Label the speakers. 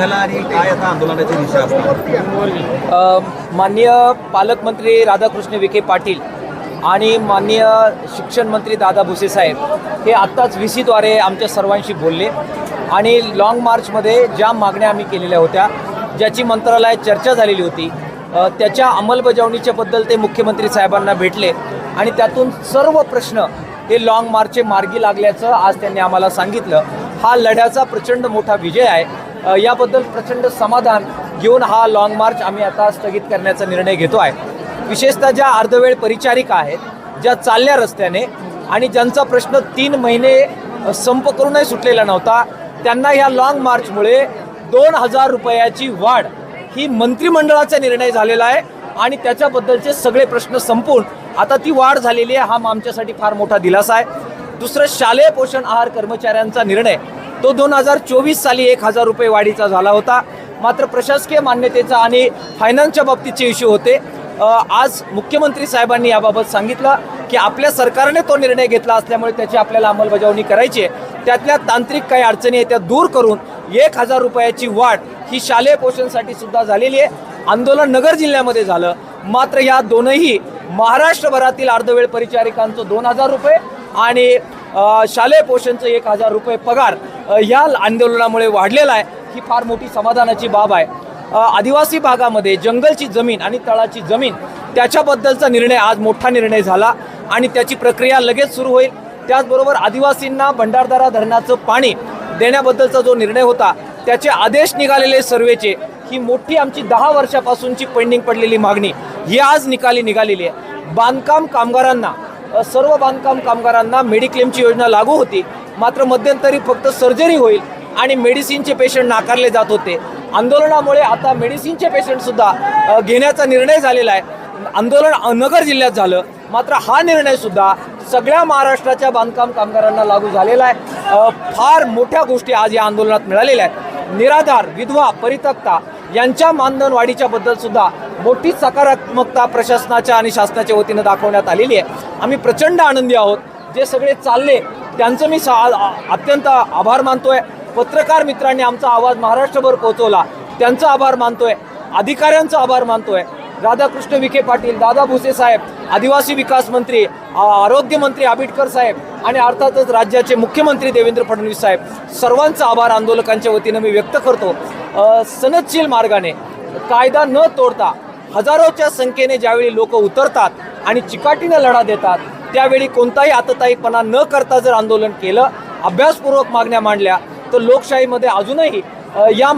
Speaker 1: निघाला आणि काय आता आंदोलनाची दिशा असणार?
Speaker 2: माननीय पालकमंत्री राधाकृष्ण विखे पाटील आणि माननीय शिक्षण मंत्री दादा भुसे साहेब हे आत्ताच VC-द्वारे आमच्या सर्वांशी बोलले आणि लाँग मार्चमध्ये ज्या मागण्या आम्ही केलेल्या होत्या, ज्याची मंत्रालयात चर्चा झालेली होती, त्याच्या अंमलबजावणीच्याबद्दल ते मुख्यमंत्री साहेबांना भेटले आणि त्यातून सर्व प्रश्न हे लाँग मार्चचे मार्गी लागल्याचं आज त्यांनी आम्हाला सांगितलं. हा लढ्याचा प्रचंड मोठा विजय आहे. याबद्दल प्रचंड समाधान घेऊन हा लाँग मार्च आम्ही आता स्थगित करण्याचा निर्णय घेतो आहे. विशेषतः ज्या अर्धवेळ परिचारिका आहेत, ज्या चालल्या रस्त्याने आणि ज्यांचा प्रश्न 3 महिने संप करूनही सुटलेला नव्हता, त्यांना ह्या लाँग मार्चमुळे 2000 रुपयाची वाढ ही मंत्रिमंडळाचा निर्णय झालेला आहे आणि त्याच्याबद्दलचे सगळे प्रश्न संपून आता ती वाढ झालेली आहे. हा आमच्यासाठी फार मोठा दिलासा आहे. दुसरं, शालेय पोषण आहार कर्मचाऱ्यांचा निर्णय तो 2024 साली 1000 रुपये वाढीचा झाला होता. मात्र प्रशासकीय मान्यतेचा आणि फायनान्सच्या बाबतीतचे इश्यू होते. आज मुख्यमंत्री साहेबांनी याबाबत सांगितलं की आपल्या सरकारने तो निर्णय घेतला असल्यामुळे त्याची आपल्याला अंमलबजावणी करायची आहे. त्यातल्या तांत्रिक काही अडचणी आहेत त्या दूर करून 1000 रुपयाची वाढ ही शालेय पोषणसाठी सुद्धा झालेली आहे. आंदोलन नगर जिल्ह्यामध्ये झालं, मात्र या दोनही महाराष्ट्रभरातील अर्धवेळ परिचारिकांचं 2000 रुपये आणि शालेय पोषणचं 1000 रुपये पगार या आंदोलनामुळे वाढलेला आहे. ही फार मोठी समाधानाची बाब आहे. आदिवासी भागामध्ये जंगलची जमीन आणि तळाची जमीन त्याच्याबद्दलचा निर्णय आज मोठा निर्णय झाला आणि त्याची प्रक्रिया लगेच सुरू होईल. त्याचबरोबर आदिवासींना भंडारदरा धरणाचं पाणी देण्याबद्दलचा जो निर्णय होता त्याचे आदेश निघालेले सर्वेचे, ही मोठी आमची 10 वर्षापासूनची पेंडिंग पडलेली मागणी ही आज निघालेली आहे. बांधकाम कामगारांना, सर्व बांधकाम कामगारांना मेडिक्लेमची योजना लागू होती, मात्र मध्यंतरी फक्त सर्जरी होईल आणि मेडिसिनचे पेशंट नाकारले जात होते. आंदोलनामुळे आता मेडिसिनचे पेशंटसुद्धा घेण्याचा निर्णय झालेला आहे. आंदोलन नगर जिल्ह्यात झालं, मात्र हा निर्णयसुद्धा सगळ्या महाराष्ट्राच्या बांधकाम कामगारांना लागू झालेला आहे. फार मोठ्या गोष्टी आज या आंदोलनात मिळालेल्या आहेत. निराधार, विधवा, परित्यक्ता यांच्या मानधन वाढीच्या बद्दल सुद्धा मोठी सकारात्मकता प्रशासनाच्या आणि शासनाच्या वतीनं दाखवण्यात आलेली आहे. आम्ही प्रचंड आनंदी आहोत. जे सगळे चालले त्यांचं मी अत्यंत आभार मानतोय. पत्रकार मित्रांनी आमचा आवाज महाराष्ट्रभर पोहोचवला, त्यांचा आभार मानतोय. अधिकाऱ्यांचा आभार मानतोय. राधाकृष्ण विखे पाटील, दादा भुसे साहेब, आदिवासी विकास मंत्री, आरोग्यमंत्री आबिटकर साहेब आणि अर्थातच राज्याचे मुख्यमंत्री देवेंद्र फडणवीस साहेब, सर्वांचा आभार आंदोलकांच्या वतीनं मी व्यक्त करतो. सनदशील मार्गाने, कायदा न तोडता हजारोच्या संख्येने ज्यावेळी लोक उतरतात आणि चिकाटीनं लढा देतात, त्यावेळी कोणताही आततायीपणा न करता जर आंदोलन केलं, अभ्यासपूर्वक मागण्या मांडल्या, तर लोकशाहीमध्ये अजूनही या